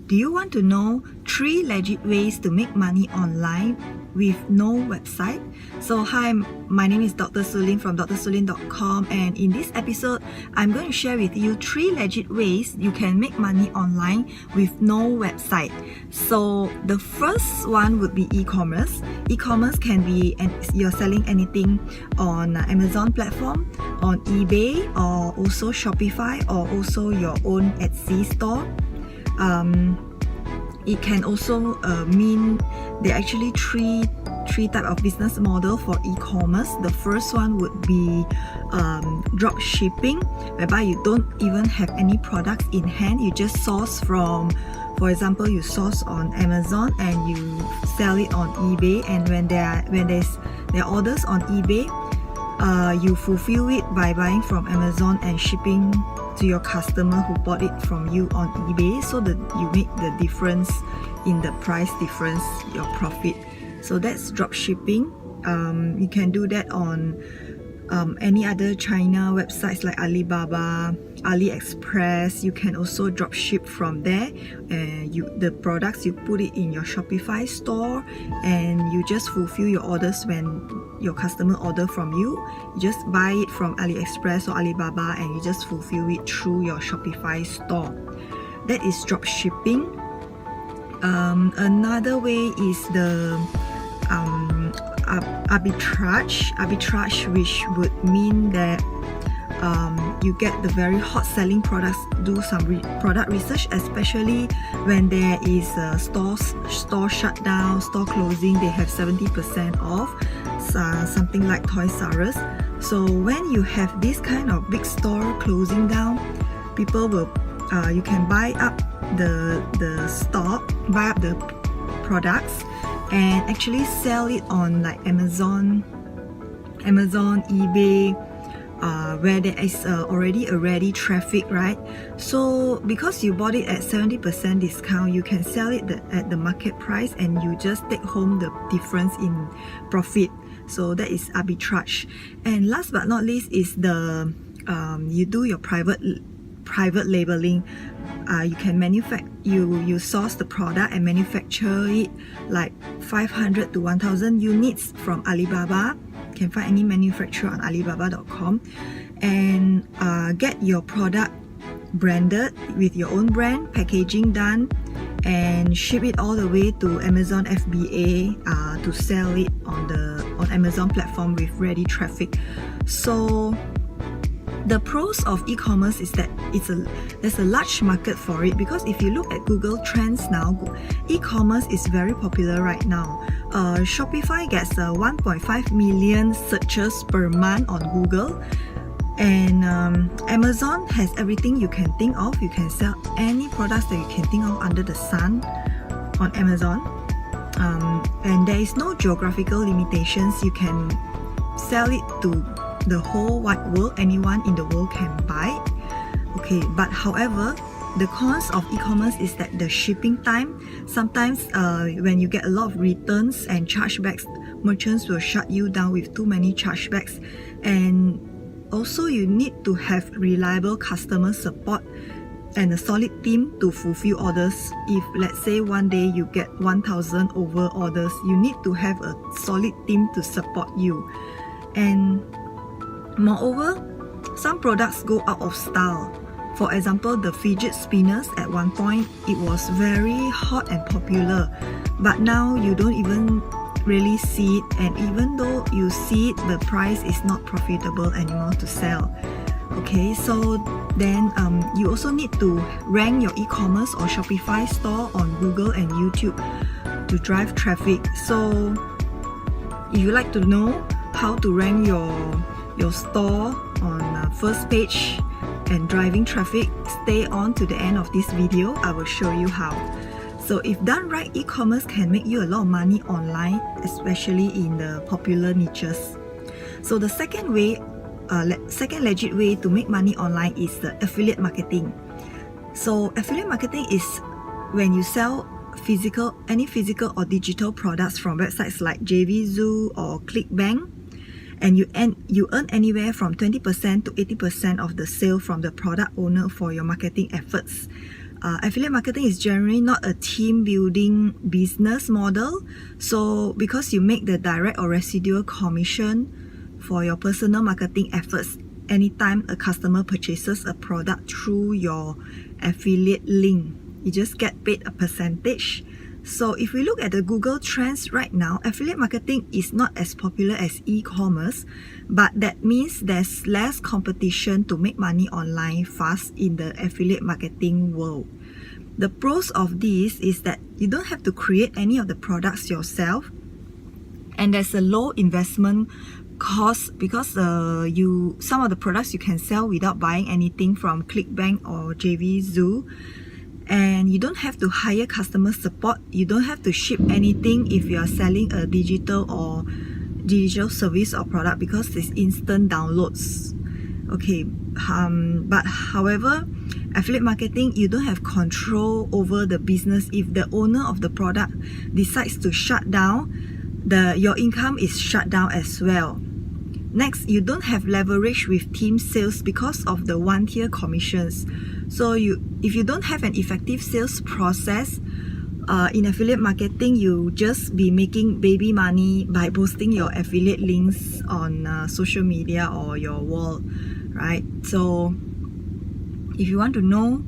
Do you want to know 3 legit ways to make money online with no website? So hi, my name is Dr. SuLin from drsulin.com, and in this episode, I'm going to share with you 3 legit ways you can make money online with no website. So the first one would be e-commerce. E-commerce can be you're selling anything on Amazon platform, on eBay, or also Shopify, or also your own Etsy store. It can also mean there are actually three type of business model for e-commerce. The first one would be drop shipping, whereby you don't even have any products in hand. You just source from, for example, you source on Amazon and you sell it on eBay. And when there are orders on eBay, you fulfill it by buying from Amazon and shipping to your customer who bought it from you on eBay, so that you make the difference in the price difference, your profit. So that's drop shipping. You can do that on any other China websites like Alibaba, AliExpress. You can also drop ship from there, and the products you put it in your Shopify store, and you just fulfill your orders when your customer order from you. You just buy it from AliExpress or Alibaba and you just fulfill it through your Shopify store. That is drop shipping. Another way is the arbitrage, which would mean that you get the very hot selling products, do some product research, especially when there is a store shutdown, store closing. They have 70% off, something like Toys R Us. So when you have this kind of big store closing down, people will you can buy up the stock, buy up the products, and actually sell it on like Amazon, eBay, where there is already a ready traffic, right? So because you bought it at 70% discount, you can sell it at the market price, and you just take home the difference in profit. So that is arbitrage. And last but not least is the you do your private labeling. You can you source the product and manufacture it like 500 to 1000 units from Alibaba. You can find any manufacturer on alibaba.com, and get your product branded with your own brand, packaging done, and ship it all the way to Amazon FBA to sell it on Amazon platform with ready traffic. So the pros of e-commerce is that there's a large market for it, because if you look at Google Trends now, e-commerce is very popular right now. Shopify gets 1.5 million searches per month on Google, and Amazon has everything you can think of. You can sell any products that you can think of under the sun on Amazon, and there is no geographical limitations. You can sell it to the whole wide world. Anyone in the world can buy. Okay, but however, the cons of e-commerce is that the shipping time. Sometimes when you get a lot of returns and chargebacks, merchants will shut you down with too many chargebacks. And also you need to have reliable customer support and a solid team to fulfill orders. If let's say one day you get 1000 over orders, you need to have a solid team to support you. And moreover, some products go out of style. For example, the fidget spinners, at one point it was very hot and popular, but now you don't even really see it, and even though you see it, the price is not profitable anymore to sell. Okay, so then you also need to rank your e-commerce or Shopify store on Google and YouTube to drive traffic. So if you like to know how to rank your store on first page and driving traffic, stay on to the end of this video. I will show you how. So if done right, e-commerce can make you a lot of money online, especially in the popular niches. So the second legit way to make money online is the affiliate marketing. So affiliate marketing is when you sell any physical or digital products from websites like JVZoo or ClickBank, and you earn anywhere from 20% to 80% of the sale from the product owner for your marketing efforts. affiliate marketing is generally not a team building business model. So because you make the direct or residual commission for your personal marketing efforts anytime a customer purchases a product through your affiliate link, you just get paid a percentage. So if we look at the Google Trends right now, affiliate marketing is not as popular as e-commerce, but that means there's less competition to make money online fast in the affiliate marketing world. The pros of this is that you don't have to create any of the products yourself, and there's a low investment cost because some of the products you can sell without buying anything from ClickBank or JVZoo. And you don't have to hire customer support. You don't have to ship anything if you are selling a digital service or product because it's instant downloads. Okay, but however, affiliate marketing, you don't have control over the business. If the owner of the product decides to shut down, your income is shut down as well. Next, you don't have leverage with team sales because of the one-tier commissions. So if you don't have an effective sales process in affiliate marketing, you just be making baby money by posting your affiliate links on social media or your wall, right? So if you want to know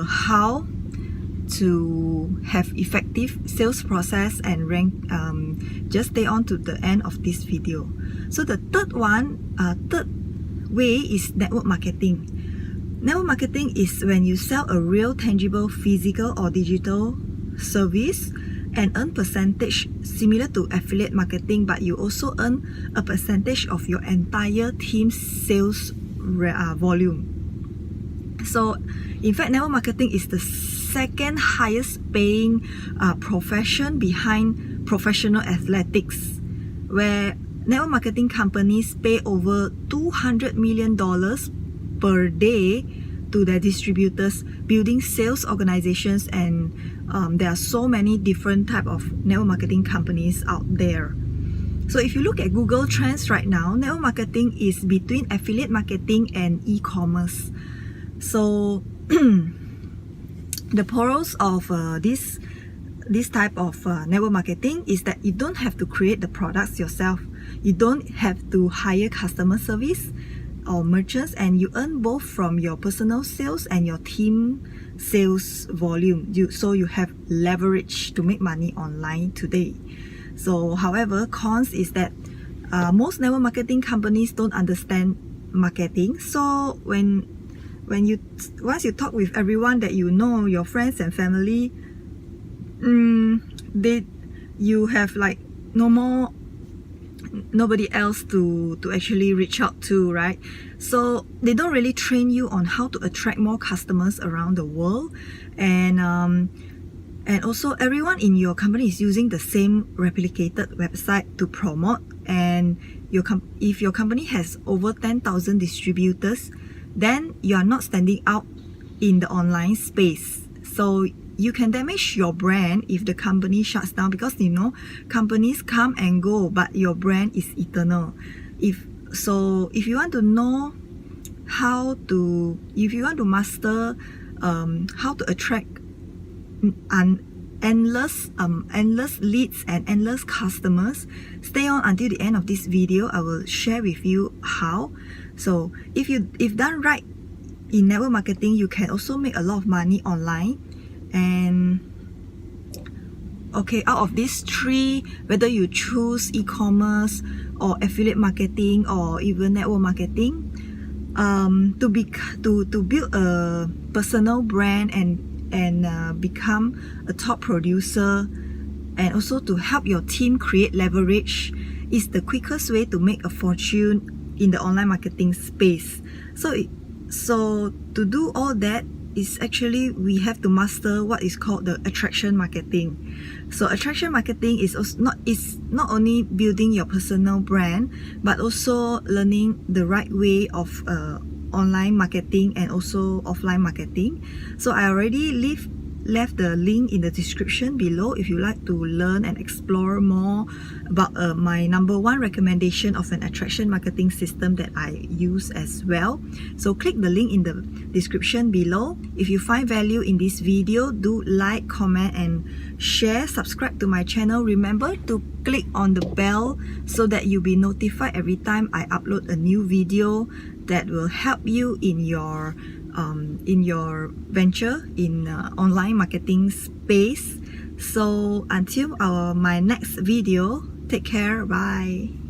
how to have effective sales process and rank, just stay on to the end of this video. So the third way is network marketing. Network marketing is when you sell a real, tangible, physical or digital service and earn percentage similar to affiliate marketing, but you also earn a percentage of your entire team's sales volume. So in fact, network marketing is the second highest paying profession behind professional athletics, where network marketing companies pay over $200 million per day to their distributors, building sales organizations, and there are so many different type of network marketing companies out there. So if you look at Google Trends right now, network marketing is between affiliate marketing and e-commerce. So the pros of this type of network marketing is that you don't have to create the products yourself. You don't have to hire customer service or merchants, and you earn both from your personal sales and your team sales volume. So you have leverage to make money online today. So however, cons is that most network marketing companies don't understand marketing. So once you talk with everyone that you know, your friends and family, you have like nobody else to actually reach out to, right? So they don't really train you on how to attract more customers around the world, and also everyone in your company is using the same replicated website to promote. And if your company has over 10,000 distributors, then you are not standing out in the online space. So you can damage your brand if the company shuts down, because companies come and go, but your brand is eternal. If you want to know if you want to master how to attract endless leads and endless customers, stay on until the end of this video. I will share with you how. So if done right in network marketing, you can also make a lot of money online. And okay, out of these three, whether you choose e-commerce or affiliate marketing or even network marketing, to build a personal brand and become a top producer, and also to help your team create leverage, is the quickest way to make a fortune in the online marketing space. So to do all that, is actually we have to master what is called the attraction marketing. So attraction marketing is not only building your personal brand, but also learning the right way of online marketing and also offline marketing. So I already leave left the link in the description below if you like to learn and explore more about my #1 recommendation of an attraction marketing system that I use as well. So click the link in the description below. If you find value in this video, do like, comment and share. Subscribe to my channel. Remember to click on the bell so that you'll be notified every time I upload a new video that will help you in your venture in online marketing space. So until my next video, take care, bye.